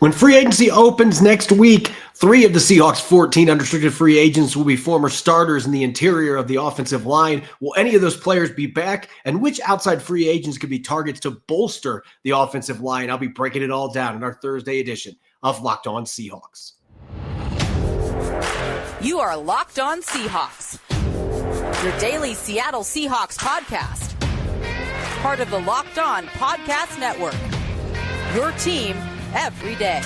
When free agency opens next week, 3 of the Seahawks' 14 unrestricted free agents will be former starters in the interior of the offensive line. Will any of those players be back? And which outside free agents could be targets to bolster the offensive line? I'll be breaking it all down in our Thursday edition of Locked On Seahawks. You are Locked On Seahawks, your daily Seattle Seahawks podcast. Part of the Locked On Podcast Network, your team every day.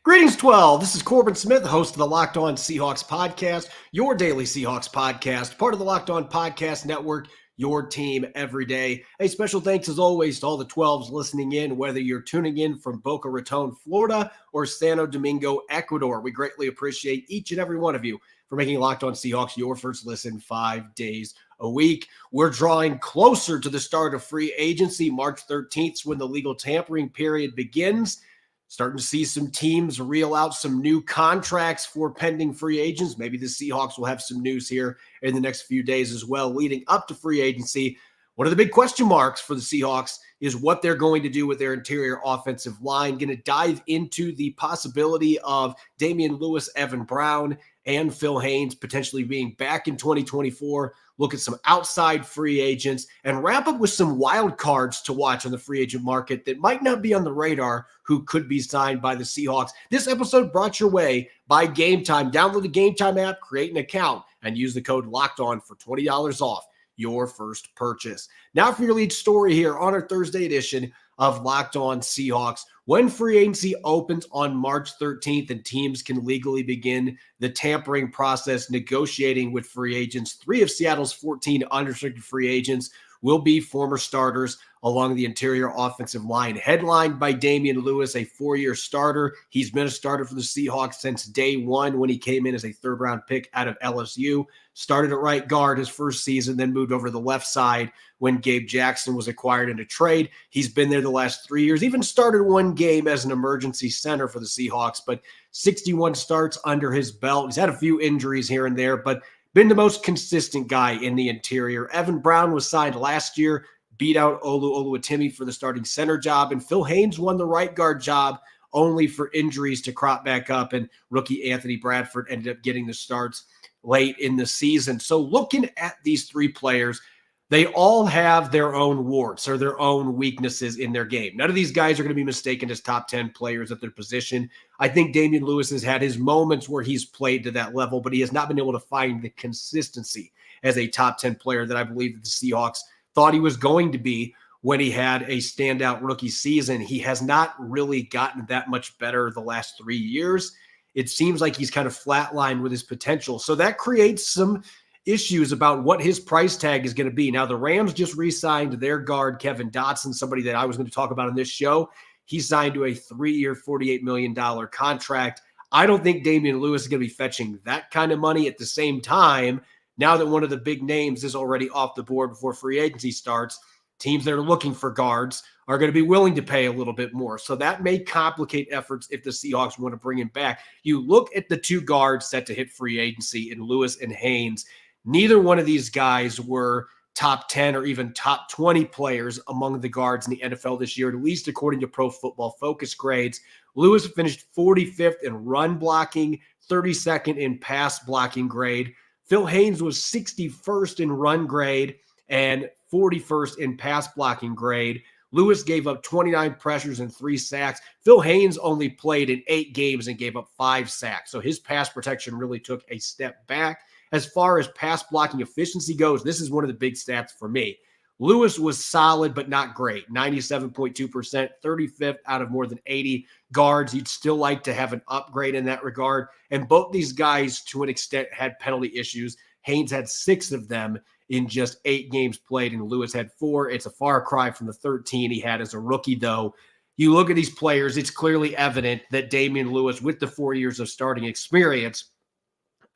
Greetings, 12. This is Corbin Smith, the host of the Locked On Seahawks podcast, your daily Seahawks podcast, part of the Locked On Podcast Network, your team every day. A special thanks, as always, to all the 12s listening in, whether you're tuning in from Boca Raton, Florida, or Santo Domingo, Ecuador. We greatly appreciate each and every one of you for making Locked On Seahawks your first listen 5 days a week. We're drawing closer to the start of free agency. March 13th is when the legal tampering period begins. Starting to see some teams reel out some new contracts for pending free agents. Maybe the Seahawks will have some news here in the next few days as well, leading up to free agency. One of the big question marks for the Seahawks is what they're going to do with their interior offensive line. Going to dive into the possibility of Damien Lewis, Evan Brown, and Phil Haynes potentially being back in 2024. Look at some outside free agents and wrap up with some wild cards to watch on the free agent market that might not be on the radar who could be signed by the Seahawks. This episode brought your way by Game Time. Download the Game Time app, create an account, and use the code LOCKEDON for $20 off your first purchase. Now for your lead story here on our Thursday edition of Locked On Seahawks. When free agency opens on March 13th and teams can legally begin the tampering process, negotiating with free agents, 3 of Seattle's 14 unrestricted free agents will be former starters along the interior offensive line. Headlined by Damien Lewis, a 4-year starter. He's been a starter for the Seahawks since day one when he came in as a third-round pick out of LSU. Started at right guard his first season, then moved over to the left side when Gabe Jackson was acquired in a trade. He's been there the last 3 years, even started one game as an emergency center for the Seahawks, but 61 starts under his belt. He's had a few injuries here and there, but been the most consistent guy in the interior. Evan Brown was signed last year, beat out Olu Oluwatimi for the starting center job, and Phil Haynes won the right guard job only for injuries to crop back up, and rookie Anthony Bradford ended up getting the starts late in the season. So looking at these 3 players, they all have their own warts or their own weaknesses in their game. None of these guys are going to be mistaken as top 10 players at their position. I think Damien Lewis has had his moments where he's played to that level, but he has not been able to find the consistency as a top 10 player that I believe that the Seahawks thought he was going to be when he had a standout rookie season. He has not really gotten that much better the last 3 years. It seems like he's kind of flatlined with his potential. So that creates some issues about what his price tag is going to be. Now, the Rams just re-signed their guard, Kevin Dotson, somebody that I was going to talk about on this show. He signed to a 3-year, $48 million contract. I don't think Damien Lewis is going to be fetching that kind of money. At the same time, now that one of the big names is already off the board before free agency starts, teams that are looking for guards are going to be willing to pay a little bit more. So that may complicate efforts if the Seahawks want to bring him back. You look at the 2 guards set to hit free agency in Lewis and Haynes. Neither one of these guys were top 10 or even top 20 players among the guards in the NFL this year, at least according to Pro Football Focus grades. Lewis finished 45th in run blocking, 32nd in pass blocking grade. Phil Haynes was 61st in run grade and 41st in pass blocking grade. Lewis gave up 29 pressures and 3 sacks. Phil Haynes only played in 8 games and gave up 5 sacks. So his pass protection really took a step back. As far as pass blocking efficiency goes, this is one of the big stats for me. Lewis was solid, but not great. 97.2%, 35th out of more than 80 guards. You'd still like to have an upgrade in that regard. And both these guys, to an extent, had penalty issues. Haynes had 6 of them in just 8 games played, and Lewis had 4. It's a far cry from the 13 he had as a rookie, though. You look at these players, it's clearly evident that Damien Lewis, with the 4 years of starting experience,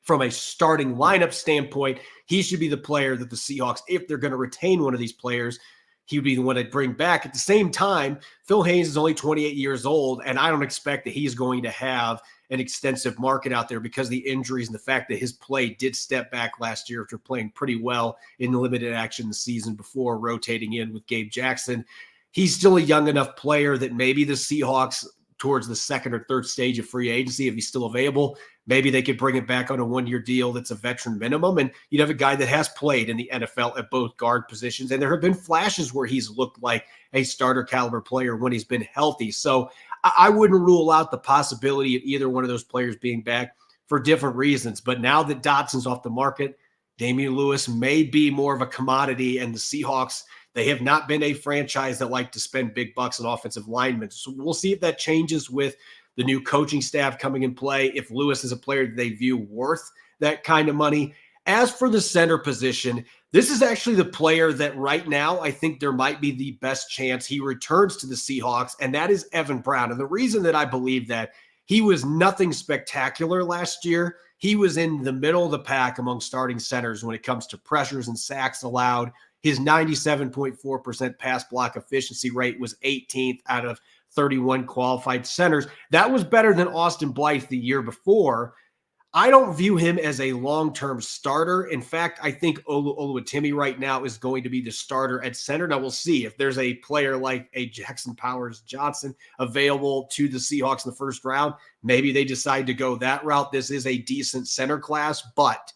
from a starting lineup standpoint, he should be the player that the Seahawks, if they're going to retain one of these players, he would be the one to bring back. At the same time, Phil Haynes is only 28 years old, and I don't expect that he's going to have an extensive market out there because of the injuries and the fact that his play did step back last year after playing pretty well in the limited action the season before rotating in with Gabe Jackson. He's still a young enough player that maybe the Seahawks towards the second or third stage of free agency, if he's still available, maybe they could bring it back on a one-year deal that's a veteran minimum, and you'd have a guy that has played in the NFL at both guard positions, and there have been flashes where he's looked like a starter caliber player when he's been healthy. So I wouldn't rule out the possibility of either one of those players being back for different reasons. But now that Dotson's off the market, Damien Lewis may be more of a commodity, and the Seahawks, they have not been a franchise that like to spend big bucks on offensive linemen. So we'll see if that changes with the new coaching staff coming in play, if Lewis is a player that they view worth that kind of money. As for the center position, this is actually the player that right now I think there might be the best chance he returns to the Seahawks, and that is Evan Brown. And the reason that I believe that, he was nothing spectacular last year. He was in the middle of the pack among starting centers when it comes to pressures and sacks allowed. His 97.4% pass block efficiency rate was 18th out of 31 qualified centers. That was better than Austin Blythe the year before. I don't view him as a long-term starter. In fact, I think Oluwatimi right now is going to be the starter at center. Now we'll see if there's a player like a Jackson Powers Johnson available to the Seahawks in the first round. Maybe they decide to go that route. This is a decent center class, but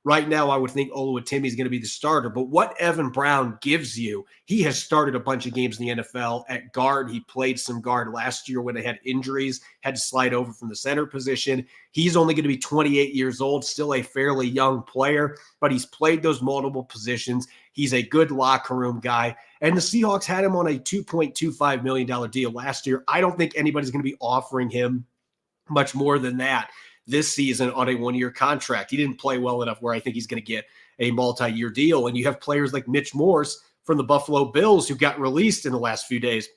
right now, I would think Oluwatimi is going to be the starter. But what Evan Brown gives you, he has started a bunch of games in the NFL at guard. He played some guard last year when they had injuries, had to slide over from the center position. He's only going to be 28 years old, still a fairly young player, but he's played those multiple positions. He's a good locker room guy. And the Seahawks had him on a $2.25 million deal last year. I don't think anybody's going to be offering him much more than that this season on a one-year contract. He didn't play well enough where I think he's going to get a multi-year deal. And you have players like Mitch Morse from the Buffalo Bills who got released in the last few days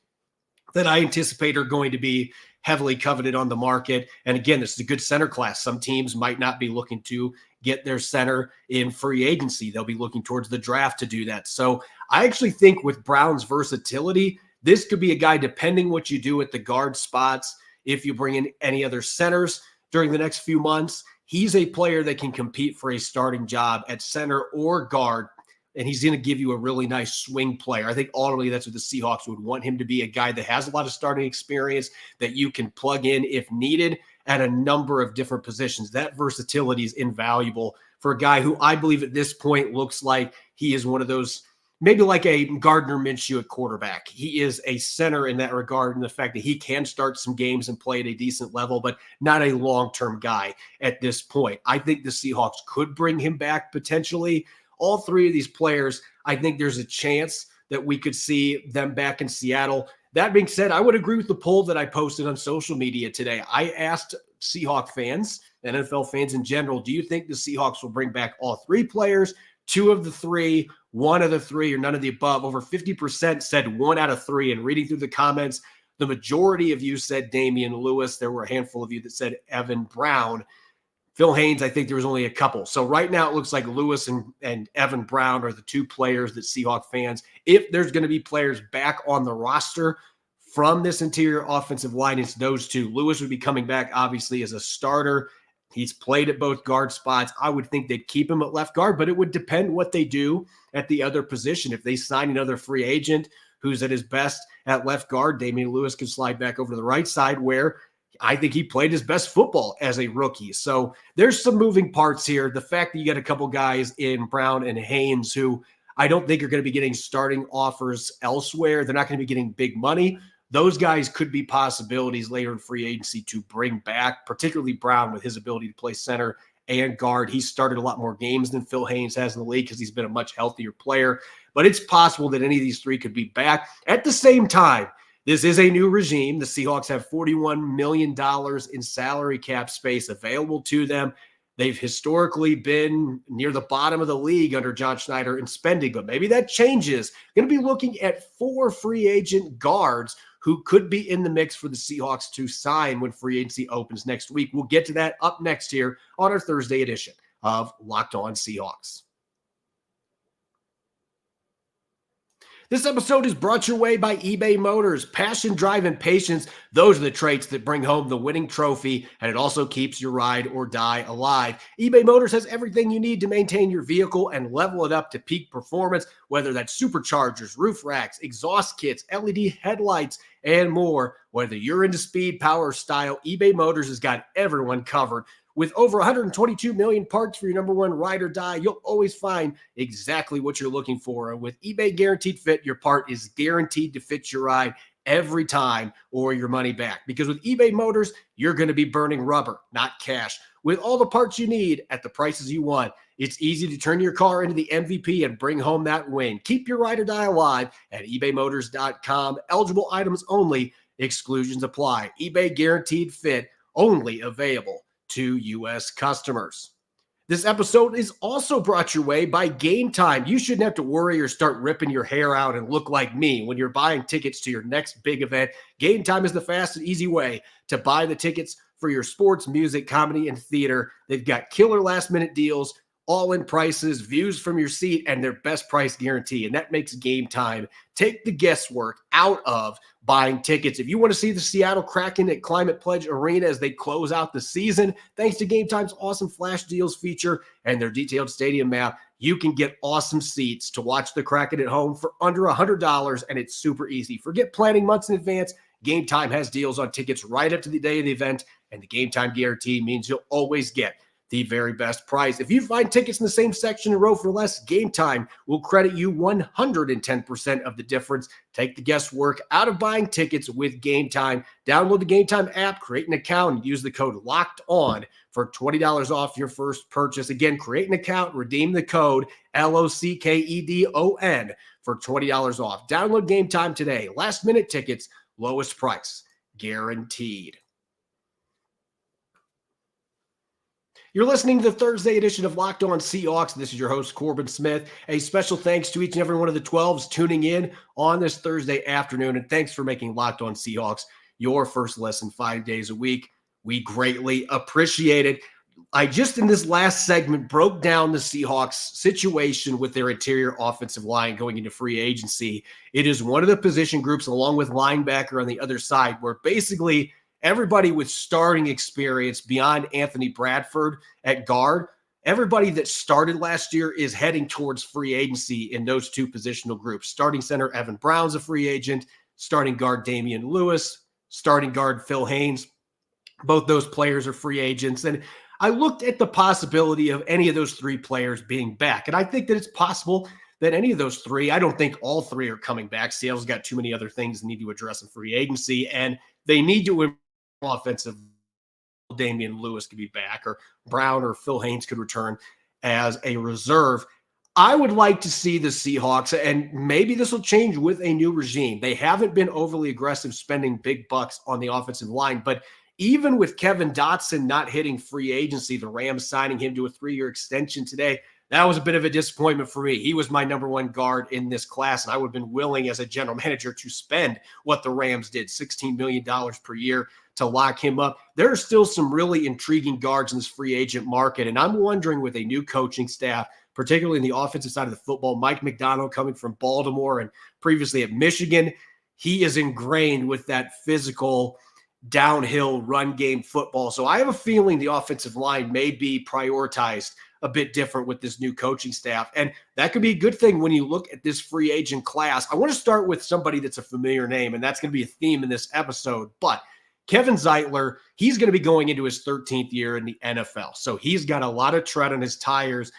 that I anticipate are going to be heavily coveted on the market. And again, this is a good center class. Some teams might not be looking to get their center in free agency. They'll be looking towards the draft to do that. So I actually think with Brown's versatility, this could be a guy, depending what you do at the guard spots, if you bring in any other centers during the next few months, he's a player that can compete for a starting job at center or guard, and he's going to give you a really nice swing player. I think ultimately that's what the Seahawks would want him to be, a guy that has a lot of starting experience that you can plug in if needed at a number of different positions. That versatility is invaluable for a guy who I believe at this point looks like he is one of those, maybe like a Gardner Minshew at quarterback. He is a center in that regard, and the fact that he can start some games and play at a decent level, but not a long-term guy at this point. I think the Seahawks could bring him back potentially. All three of these players, I think there's a chance that we could see them back in Seattle. That being said, I would agree with the poll that I posted on social media today. I asked Seahawk fans, NFL fans in general, do you think the Seahawks will bring back all three players, two of the three, one of the three, or none of the above? Over 50% said one out of three. And reading through the comments, the majority of you said Damien Lewis. There were a handful of you that said Evan Brown. Phil Haynes, I think there was only a couple. So right now it looks like Lewis and Evan Brown are the two players that Seahawk fans, if there's going to be players back on the roster from this interior offensive line, it's those two. Lewis would be coming back, obviously, as a starter. He's played at both guard spots. I would think they'd keep him at left guard, but it would depend what they do at the other position. If they sign another free agent who's at his best at left guard, Damien Lewis can slide back over to the right side, where I think he played his best football as a rookie. So there's some moving parts here. The fact that you got a couple guys in Brown and Haynes who I don't think are going to be getting starting offers elsewhere. They're not going to be getting big money. Those guys could be possibilities later in free agency to bring back, particularly Brown with his ability to play center and guard. He started a lot more games than Phil Haynes has in the league because he's been a much healthier player. But it's possible that any of these three could be back. At the same time, this is a new regime. The Seahawks have $41 million in salary cap space available to them. They've historically been near the bottom of the league under John Schneider in spending, but maybe that changes. Going to be looking at 4 free agent guards who could be in the mix for the Seahawks to sign when free agency opens next week. We'll get to that up next here on our Thursday edition of Locked On Seahawks. This episode is brought your way by eBay Motors. Passion, drive, and patience, those are the traits that bring home the winning trophy, and it also keeps your ride or die alive. eBay Motors has everything you need to maintain your vehicle and level it up to peak performance, whether that's superchargers, roof racks, exhaust kits, LED headlights, and more. Whether you're into speed, power, or style, eBay Motors has got everyone covered. With over 122 million parts for your number one ride or die, you'll always find exactly what you're looking for. And with eBay Guaranteed Fit, your part is guaranteed to fit your ride every time or your money back. Because with eBay Motors, you're going to be burning rubber, not cash. With all the parts you need at the prices you want, it's easy to turn your car into the MVP and bring home that win. Keep your ride or die alive at ebaymotors.com. Eligible items only. Exclusions apply. eBay Guaranteed Fit, only available to U.S. customers. This episode is also brought your way by Game Time. You shouldn't have to worry or start ripping your hair out and look like me when you're buying tickets to your next big event. Game Time is the fast and easy way to buy the tickets for your sports, music, comedy, and theater. They've got killer last-minute deals, all-in prices, views from your seat, and their best price guarantee. And that makes Game Time take the guesswork out of buying tickets. If you want to see the Seattle Kraken at Climate Pledge Arena as they close out the season, thanks to Game Time's awesome flash deals feature and their detailed stadium map, you can get awesome seats to watch the Kraken at home for under $100, and it's super easy. Forget planning months in advance. Game Time has deals on tickets right up to the day of the event, and the Game Time guarantee means you'll always get the very best price. If you find tickets in the same section and row for less, Game Time will credit you 110% of the difference. Take the guesswork out of buying tickets with Game Time. Download the Game Time app, create an account, and use the code LOCKEDON for $20 off your first purchase. Again, create an account, redeem the code LOCKEDON for $20 off. Download Game Time today. Last minute tickets, lowest price, guaranteed. You're listening to the Thursday edition of Locked On Seahawks. This is your host, Corbin Smith. A special thanks to each and every one of the 12s tuning in on this Thursday afternoon. And thanks for making Locked On Seahawks your first listen 5 days a week. We greatly appreciate it. I just, in this last segment, broke down the Seahawks situation with their interior offensive line going into free agency. It is one of the position groups, along with linebacker on the other side, where basically everybody with starting experience beyond Anthony Bradford at guard, everybody that started last year is heading towards free agency in those two positional groups. Starting center Evan Brown's a free agent, starting guard Damien Lewis, starting guard Phil Haynes. Both those players are free agents. And I looked at the possibility of any of those three players being back. And I think that it's possible that any of those three, I don't think all three are coming back. Seattle's got too many other things they need to address in free agency, and they need to offensive. Damien Lewis could be back, or Brown or Phil Haynes could return as a reserve. I would like to see the Seahawks, and maybe this will change with a new regime. They haven't been overly aggressive spending big bucks on the offensive line, but even with Kevin Dotson not hitting free agency, the Rams signing him to a 3-year extension today, that was a bit of a disappointment for me. He was my number one guard in this class, and I would have been willing as a general manager to spend what the Rams did, $16 million per year, to lock him up. There are still some really intriguing guards in this free agent market, and I'm wondering with a new coaching staff, particularly in the offensive side of the football, Mike Macdonald coming from Baltimore and previously at Michigan, he is ingrained with that physical downhill run game football. So I have a feeling the offensive line may be prioritized a bit different with this new coaching staff. And that could be a good thing when you look at this free agent class. I want to start with somebody that's a familiar name, and that's going to be a theme in this episode. But Kevin Zeitler, he's going to be going into his 13th year in the NFL. So he's got a lot of tread on his tires,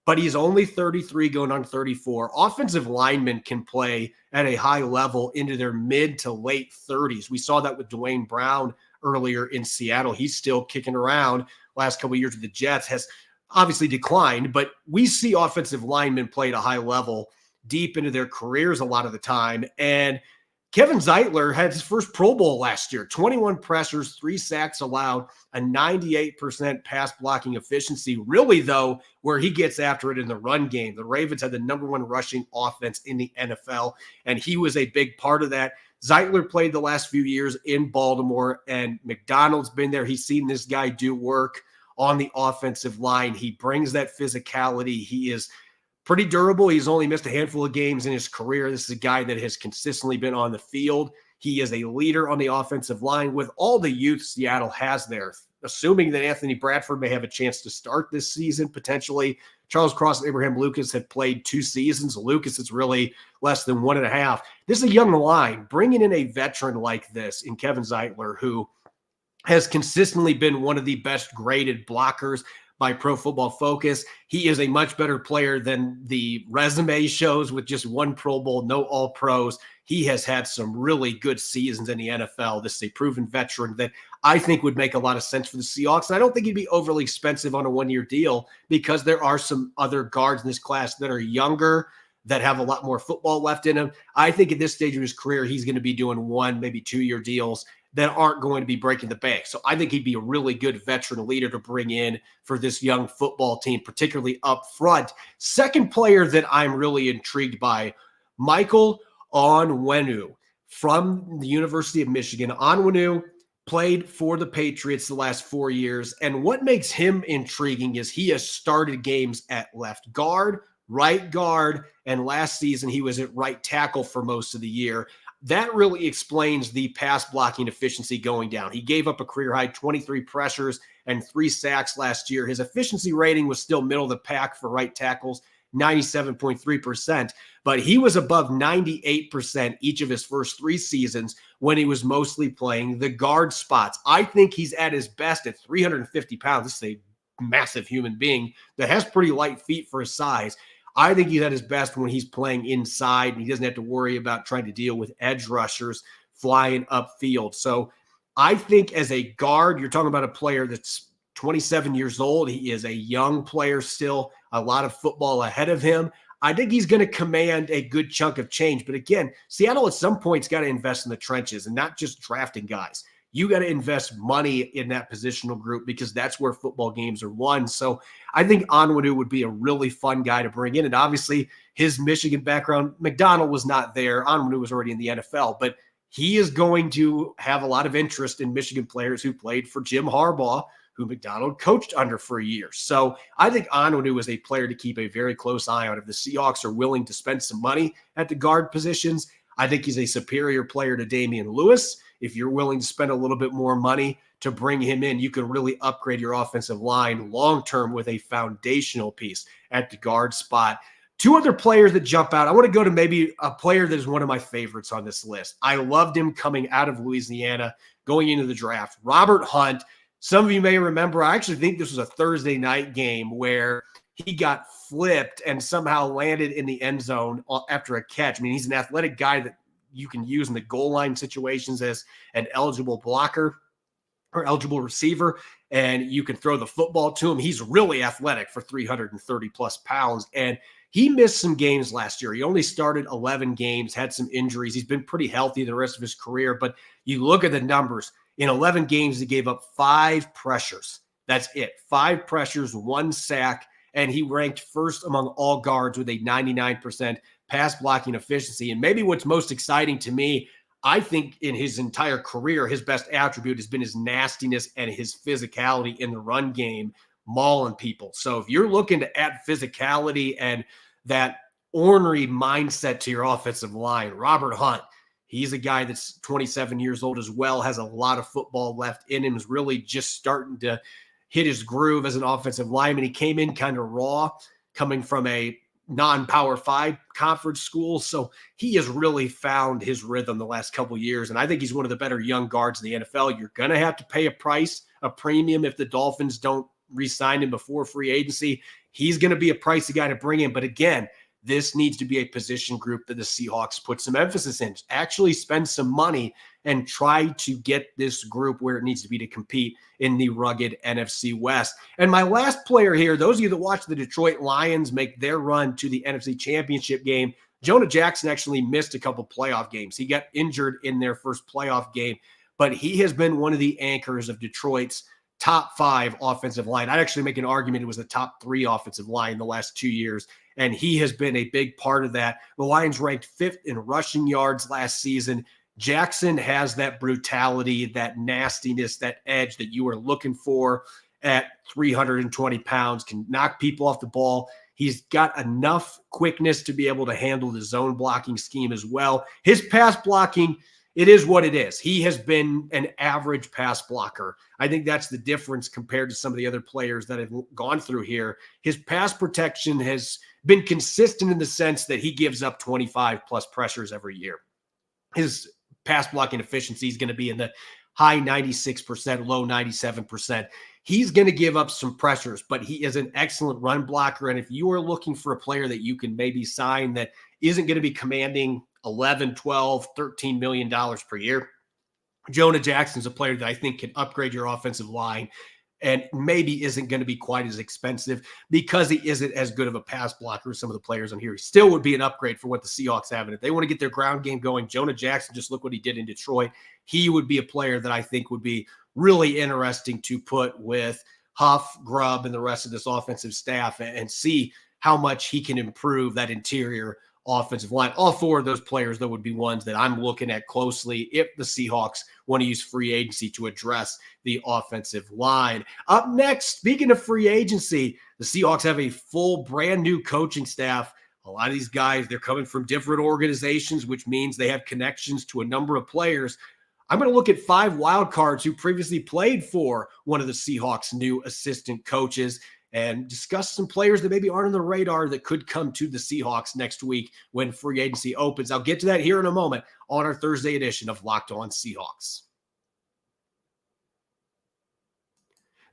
but he's only 33 going on 34. Offensive linemen can play at a high level into their mid to late 30s. We saw that with Dwayne Brown earlier in Seattle. He's still kicking around. Last couple of years with the Jets has obviously declined, but we see offensive linemen play at a high level deep into their careers a lot of the time. And Kevin Zeitler had his first Pro Bowl last year, 21 pressures, 3 sacks allowed, a 98% pass blocking efficiency. Really, though, where he gets after it in the run game. The Ravens had the number one rushing offense in the NFL, and he was a big part of that. Zeitler played the last few years in Baltimore, and Macdonald's been there. He's seen this guy do work on the offensive line. He brings that physicality. He is pretty durable. He's only missed a handful of games in his career. This is a guy that has consistently been on the field. He is a leader on the offensive line with all the youth Seattle has there. Assuming that Anthony Bradford may have a chance to start this season, potentially. Charles Cross and Abraham Lucas have played 2 seasons. Lucas is really less than 1.5. This is a young line. Bringing in a veteran like this in Kevin Zeitler, who has consistently been one of the best graded blockers by Pro Football Focus. He is a much better player than the resume shows with just 1 Pro Bowl, no All-Pros. He has had some really good seasons in the NFL. This is a proven veteran that I think would make a lot of sense for the Seahawks. And I don't think he'd be overly expensive on a 1-year deal because there are some other guards in this class that are younger, that have a lot more football left in him. I think at this stage of his career, he's going to be doing 1, maybe 2-year deals that aren't going to be breaking the bank. So I think he'd be a really good veteran leader to bring in for this young football team, particularly up front. Second player that I'm really intrigued by, Michael Onwenu from the University of Michigan. Onwenu played for the Patriots the last 4 years. And what makes him intriguing is he has started games at left guard, right guard, and last season he was at right tackle for most of the year. That really explains the pass blocking efficiency going down. He gave up a career-high 23 pressures and 3 sacks last year. His efficiency rating was still middle of the pack for right tackles, 97.3%, but he was above 98% each of his first 3 seasons when he was mostly playing the guard spots. I think he's at his best at 350 pounds. This is a massive human being that has pretty light feet for his size. I think he's at his best when he's playing inside and he doesn't have to worry about trying to deal with edge rushers flying upfield. So I think as a guard, you're talking about a player that's 27 years old. He is a young player still, a lot of football ahead of him. I think he's going to command a good chunk of change. But again, Seattle at some point's got to invest in the trenches and not just drafting guys. You got to invest money in that positional group because that's where football games are won. So I think Onwenu would be a really fun guy to bring in. And obviously his Michigan background, Macdonald was not there. Onwenu was already in the NFL, but he is going to have a lot of interest in Michigan players who played for Jim Harbaugh, who Macdonald coached under for a year. So I think Onwenu is a player to keep a very close eye on. If the Seahawks are willing to spend some money at the guard positions, I think he's a superior player to Damien Lewis. If you're willing to spend a little bit more money to bring him in, you can really upgrade your offensive line long-term with a foundational piece at the guard spot. 2 other players that jump out. I want to go to maybe a player that is one of my favorites on this list. I loved him coming out of Louisiana, going into the draft. Robert Hunt. Some of you may remember, I actually think this was a Thursday night game where he got flipped and somehow landed in the end zone after a catch. I mean, he's an athletic guy that you can use in the goal line situations as an eligible blocker or eligible receiver, and you can throw the football to him. He's really athletic for 330 plus pounds, and he missed some games last year. He only started 11 games, had some injuries. He's been pretty healthy the rest of his career, but you look at the numbers. In 11 games, he gave up 5 pressures. That's it. 5 pressures, 1 sack, and he ranked first among all guards with a 99% pass blocking efficiency. And maybe what's most exciting to me, I think in his entire career, his best attribute has been his nastiness and his physicality in the run game, mauling people. So if you're looking to add physicality and that ornery mindset to your offensive line, Robert Hunt, he's a guy that's 27 years old as well, has a lot of football left in him, is really just starting to hit his groove as an offensive lineman. He came in kind of raw, coming from a non-Power 5 conference school. So he has really found his rhythm the last couple of years. And I think he's one of the better young guards in the NFL. You're going to have to pay a premium if the Dolphins don't re-sign him before free agency. He's going to be a pricey guy to bring in. But again, this needs to be a position group that the Seahawks put some emphasis in. Actually spend some money and try to get this group where it needs to be to compete in the rugged NFC West. And my last player here, those of you that watch the Detroit Lions make their run to the NFC Championship game, Jonah Jackson actually missed a couple playoff games. He got injured in their first playoff game, but he has been one of the anchors of Detroit's top 5 offensive line. I'd actually make an argument it was the top 3 offensive line the last 2 years, and he has been a big part of that. The Lions ranked 5th in rushing yards last season. Jackson has that brutality, that nastiness, that edge that you are looking for at 320 pounds, can knock people off the ball. He's got enough quickness to be able to handle the zone blocking scheme as well. His pass blocking, it is what it is. He has been an average pass blocker. I think that's the difference compared to some of the other players that have gone through here. His pass protection has been consistent in the sense that he gives up 25 plus pressures every year. His pass blocking efficiency is going to be in the high 96%, low 97%. He's going to give up some pressures, but he is an excellent run blocker. And if you are looking for a player that you can maybe sign that isn't going to be commanding 11, 12, $13 million per year, Jonah Jackson's a player that I think can upgrade your offensive line and maybe isn't going to be quite as expensive because he isn't as good of a pass blocker as some of the players on here. He still would be an upgrade for what the Seahawks have. And if they want to get their ground game going, Jonah Jackson, just look what he did in Detroit. He would be a player that I think would be really interesting to put with Huff, Grubb, and the rest of this offensive staff and see how much he can improve that interior offensive line. All four of those players, though, would be ones that I'm looking at closely if the Seahawks want to use free agency to address the offensive line. Up next, speaking of free agency, the Seahawks have a full brand new coaching staff. A lot of these guys, they're coming from different organizations, which means they have connections to a number of players. I'm going to look at 5 wild cards who previously played for one of the Seahawks' new assistant coaches and discuss some players that maybe aren't on the radar that could come to the Seahawks next week when free agency opens. I'll get to that here in a moment on our Thursday edition of Locked On Seahawks.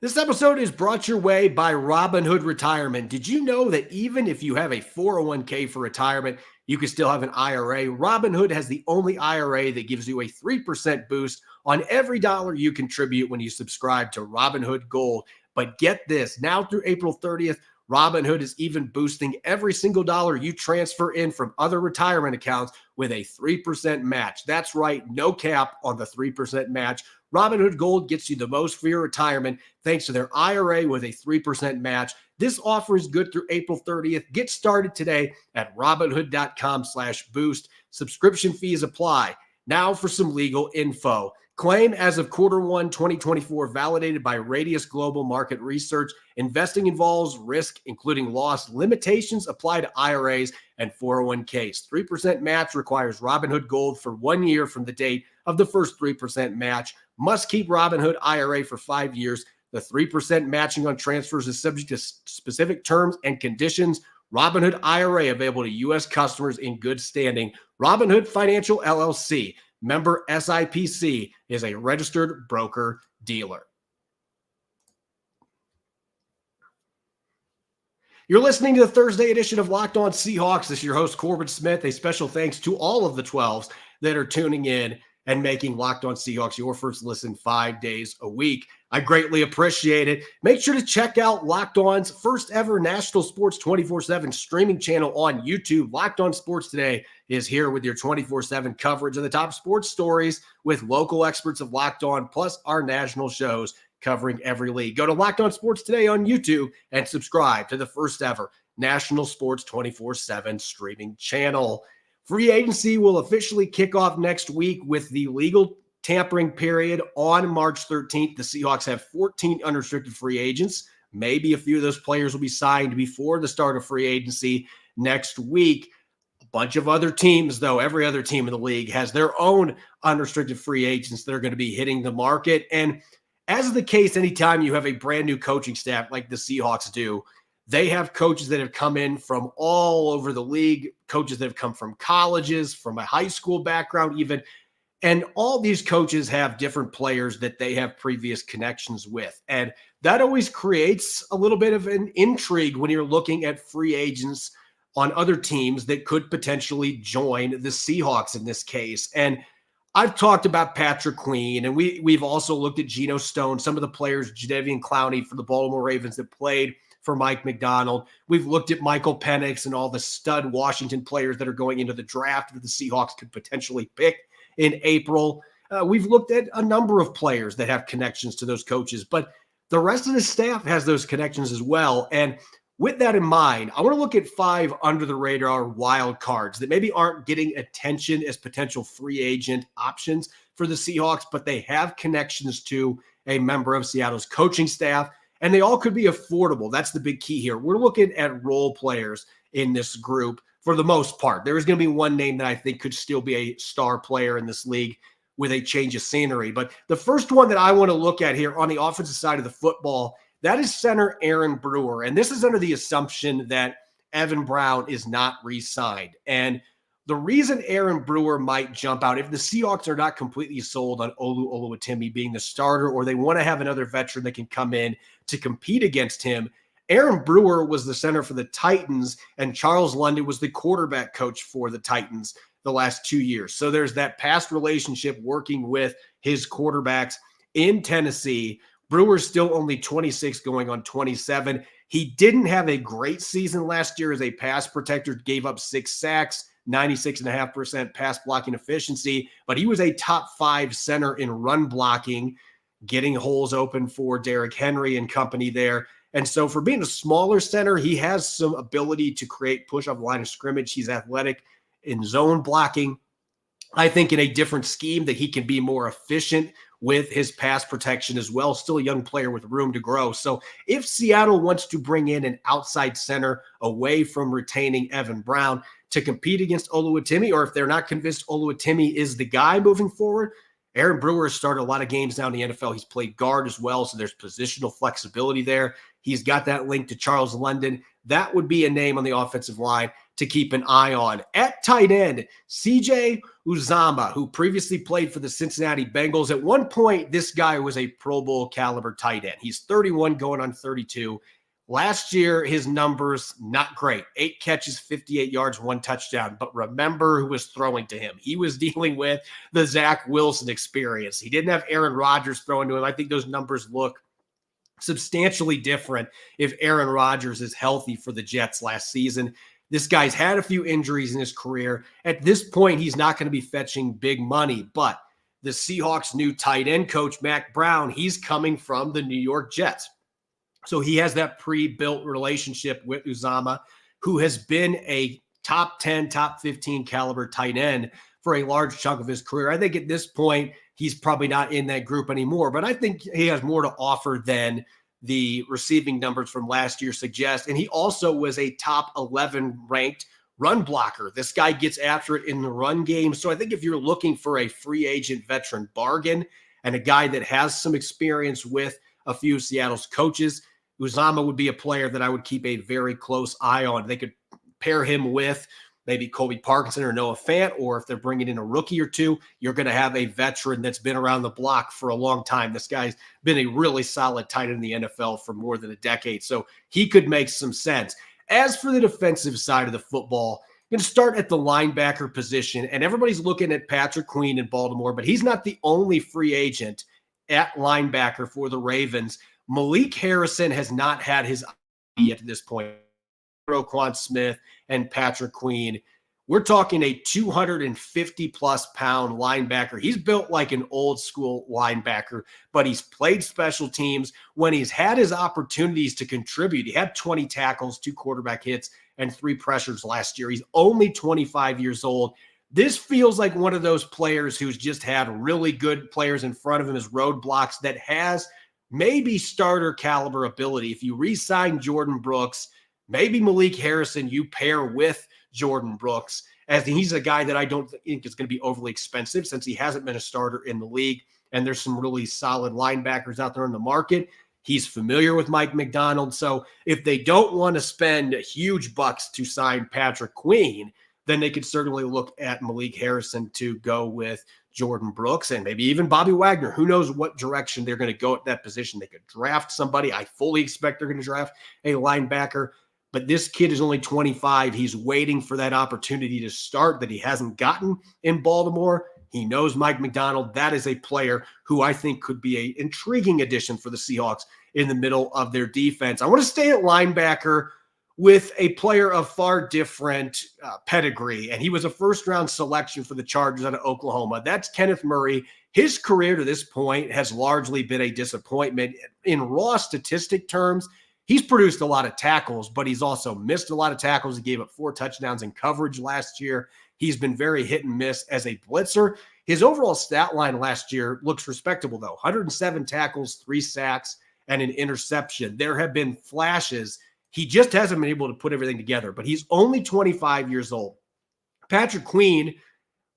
This episode is brought your way by Robinhood Retirement. Did you know that even if you have a 401k for retirement, you can still have an IRA? Robinhood has the only IRA that gives you a 3% boost on every dollar you contribute when you subscribe to Robinhood Gold. But get this, now through April 30th, Robinhood is even boosting every single dollar you transfer in from other retirement accounts with a 3% match. That's right, no cap on the 3% match. Robinhood Gold gets you the most for your retirement thanks to their IRA with a 3% match. This offer is good through April 30th. Get started today at Robinhood.com/boost. Subscription fees apply. Now for some legal info. Claim as of Q1 2024, validated by Radius Global Market Research. Investing involves risk, including loss. Limitations apply to IRAs and 401ks. 3% match requires Robinhood Gold for 1 year from the date of the first 3% match. Must keep Robinhood IRA for 5 years. The 3% matching on transfers is subject to specific terms and conditions. Robinhood IRA available to U.S. customers in good standing. Robinhood Financial LLC. Member SIPC is a registered broker-dealer. You're listening to the Thursday edition of Locked On Seahawks. This is your host, Corbin Smith. A special thanks to all of the 12s that are tuning in and making Locked On Seahawks your first listen 5 days a week. I greatly appreciate it. Make sure to check out Locked On's first ever national sports 24/7 streaming channel on YouTube. Locked On Sports Today is here with your 24/7 coverage of the top sports stories with local experts of Locked On, plus our national shows covering every league. Go to Locked On Sports Today on YouTube and subscribe to the first ever national sports 24/7 streaming channel. Free agency will officially kick off next week with the legal tampering period on March 13th. The Seahawks have 14 unrestricted free agents. Maybe a few of those players will be signed before the start of free agency next week. A bunch of other teams, though, every other team in the league has their own unrestricted free agents that are going to be hitting the market. And as is the case, anytime you have a brand new coaching staff like the Seahawks do, they have coaches that have come in from all over the league, coaches that have come from colleges, from a high school background even. And all these coaches have different players that they have previous connections with. And that always creates a little bit of an intrigue when you're looking at free agents on other teams that could potentially join the Seahawks in this case. And I've talked about Patrick Queen, and we've also looked at Geno Stone, some of the players, Jadeveon Clowney for the Baltimore Ravens that played for Mike Macdonald. We've looked at Michael Penix and all the stud Washington players that are going into the draft that the Seahawks could potentially pick in April. We've looked at a number of players that have connections to those coaches, but the rest of the staff has those connections as well. And with that in mind, I want to look at 5 under-the-radar wild cards that maybe aren't getting attention as potential free agent options for the Seahawks, but they have connections to a member of Seattle's coaching staff. and they all could be affordable. That's the big key here. We're looking at role players in this group for the most part. There is going to be one name that I think could still be a star player in this league with a change of scenery. But the first one that I want to look at here on the offensive side of the football, that is center Aaron Brewer. And this is under the assumption that Evan Brown is not re-signed. And the reason Aaron Brewer might jump out, if the Seahawks are not completely sold on Olu Oluwatimi being the starter, or they want to have another veteran that can come in to compete against him, Aaron Brewer was the center for the Titans, and Charles London was the quarterback coach for the Titans the last 2 years. So there's that past relationship working with his quarterbacks in Tennessee. Brewer's still only 26 going on 27. He didn't have a great season last year as a pass protector, gave up 6 sacks, 96.5% pass blocking efficiency, but he was a top 5 center in run blocking, getting holes open for Derrick Henry and company there. And so for being a smaller center, he has some ability to create push off line of scrimmage. He's athletic in zone blocking. I think in a different scheme that he can be more efficient with his pass protection as well. Still a young player with room to grow. So if Seattle wants to bring in an outside center away from retaining Evan Brown to compete against Oluwatimi, or if they're not convinced Oluwatimi is the guy moving forward, Aaron Brewer has started a lot of games now in the NFL. He's played guard as well, so there's positional flexibility there. He's got that link to Charles London. That would be a name on the offensive line to keep an eye on. At tight end, CJ Uzomah, who previously played for the Cincinnati Bengals. At one point, this guy was a Pro Bowl caliber tight end. He's 31 going on 32. Last year, his numbers, not great. 8 catches, 58 yards, 1 touchdown. But remember who was throwing to him. He was dealing with the Zach Wilson experience. He didn't have Aaron Rodgers throwing to him. I think those numbers look substantially different if Aaron Rodgers is healthy for the Jets last season. This guy's had a few injuries in his career. At this point, he's not going to be fetching big money, but the Seahawks' new tight end coach, Mac Brown, he's coming from the New York Jets. So he has that pre-built relationship with Uzomah, who has been a top 10, top 15 caliber tight end for a large chunk of his career. I think at this point, he's probably not in that group anymore, but I think he has more to offer than the receiving numbers from last year suggest. And he also was a top 11 ranked run blocker. This guy gets after it in the run game. So I think if you're looking for a free agent veteran bargain and a guy that has some experience with a few of Seattle's coaches, Uzomah would be a player that I would keep a very close eye on. They could pair him with maybe Colby Parkinson or Noah Fant, or if they're bringing in a rookie or two, you're going to have a veteran that's been around the block for a long time. This guy's been a really solid tight end in the NFL for more than a decade, so he could make some sense. As for the defensive side of the football, I'm going to start at the linebacker position, and everybody's looking at Patrick Queen in Baltimore, but he's not the only free agent at linebacker for the Ravens. Malik Harrison has not had his yet at this point. Corbin Smith and Patrick Queen. We're talking a 250-plus pound linebacker. He's built like an old-school linebacker, but he's played special teams. When he's had his opportunities to contribute, he had 20 tackles, 2 quarterback hits, and 3 pressures last year. He's only 25 years old. This feels like one of those players who's just had really good players in front of him as roadblocks that has maybe starter caliber ability. If you re-sign Jordan Brooks, maybe Malik Harrison, you pair with Jordan Brooks, as he's a guy that I don't think is going to be overly expensive since he hasn't been a starter in the league, and there's some really solid linebackers out there in the market. He's familiar with Mike Macdonald, so if they don't want to spend huge bucks to sign Patrick Queen, then they could certainly look at Malik Harrison to go with Jordan Brooks and maybe even Bobby Wagner. Who knows what direction they're going to go at that position. They could draft somebody. I fully expect they're going to draft a linebacker. But this kid is only 25. He's waiting for that opportunity to start that he hasn't gotten in Baltimore. He knows Mike Macdonald. That is a player who I think could be an intriguing addition for the Seahawks in the middle of their defense. I want to stay at linebacker with a player of far different pedigree, and he was a first-round selection for the Chargers out of Oklahoma. That's Kenneth Murray. His career to this point has largely been a disappointment. In raw statistic terms, he's produced a lot of tackles, but he's also missed a lot of tackles. He gave up 4 touchdowns in coverage last year. He's been very hit and miss as a blitzer. His overall stat line last year looks respectable, though. 107 tackles, 3 sacks, and an interception. There have been flashes. He just hasn't been able to put everything together, but he's only 25 years old. Patrick Queen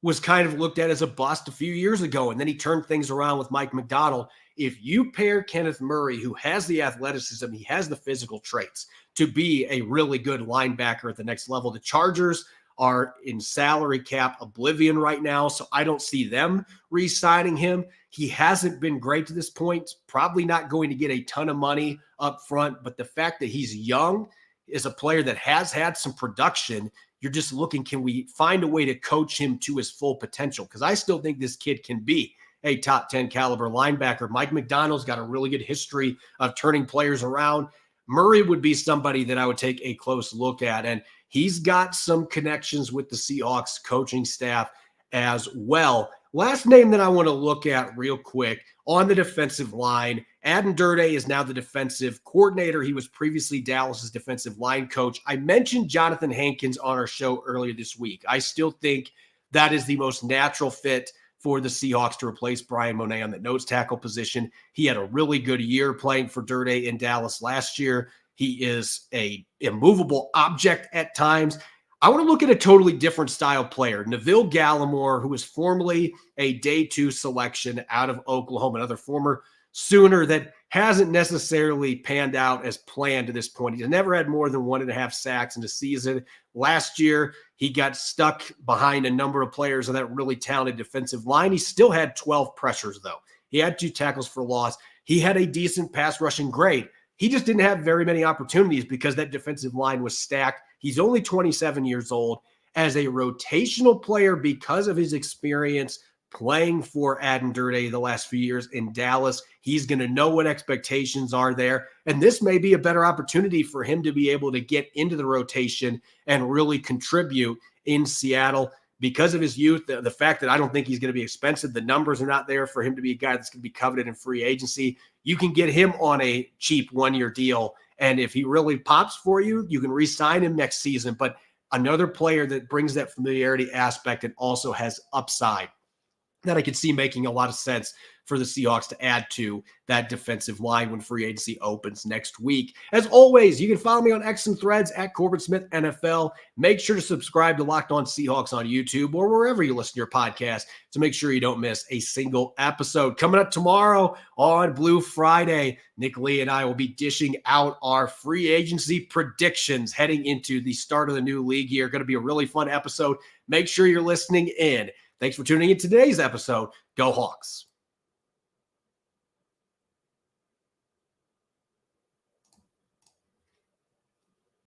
was kind of looked at as a bust a few years ago, and then he turned things around with Mike Macdonald. If you pair Kenneth Murray, who has the athleticism, he has the physical traits to be a really good linebacker at the next level. The Chargers are in salary cap oblivion right now, so I don't see them re-signing him. He hasn't been great to this point, probably not going to get a ton of money up front, but the fact that he's young is a player that has had some production. You're just looking, can we find a way to coach him to his full potential? Because I still think this kid can be a top 10 caliber linebacker. Mike Macdonald's got a really good history of turning players around. Murray would be somebody that I would take a close look at, and he's got some connections with the Seahawks coaching staff as well. Last name that I want to look at real quick on the defensive line, Adam Durde is now the defensive coordinator. He was previously Dallas's defensive line coach. I mentioned Jonathan Hankins on our show earlier this week. I still think that is the most natural fit for the Seahawks to replace Brian Monet on the nose tackle position. He had a really good year playing for Durde in Dallas last year. He is a immovable object at times. I want to look at a totally different style player, Neville Gallimore, who was formerly a day 2 selection out of Oklahoma, another former Sooner that hasn't necessarily panned out as planned to this point. He's never had more than 1.5 sacks in a season. Last year, he got stuck behind a number of players on that really talented defensive line. He still had 12 pressures, though. He had 2 tackles for loss. He had a decent pass rushing grade. He just didn't have very many opportunities because that defensive line was stacked. He's only 27 years old. As a rotational player, because of his experience playing for Adam Durde the last few years in Dallas, he's going to know what expectations are there. And this may be a better opportunity for him to be able to get into the rotation and really contribute in Seattle because of his youth. The fact that I don't think he's going to be expensive, the numbers are not there for him to be a guy that's going to be coveted in free agency. You can get him on a cheap 1-year deal. And if he really pops for you, you can re-sign him next season. But another player that brings that familiarity aspect and also has upside that I could see making a lot of sense for the Seahawks to add to that defensive line when free agency opens next week. As always, you can follow me on X and Threads at Corbin Smith NFL. Make sure to subscribe to Locked On Seahawks on YouTube or wherever you listen to your podcast to make sure you don't miss a single episode. Coming up tomorrow on Blue Friday, Nick Lee and I will be dishing out our free agency predictions heading into the start of the new league year. Going to be a really fun episode. Make sure you're listening in. Thanks for tuning in to today's episode. Go Hawks.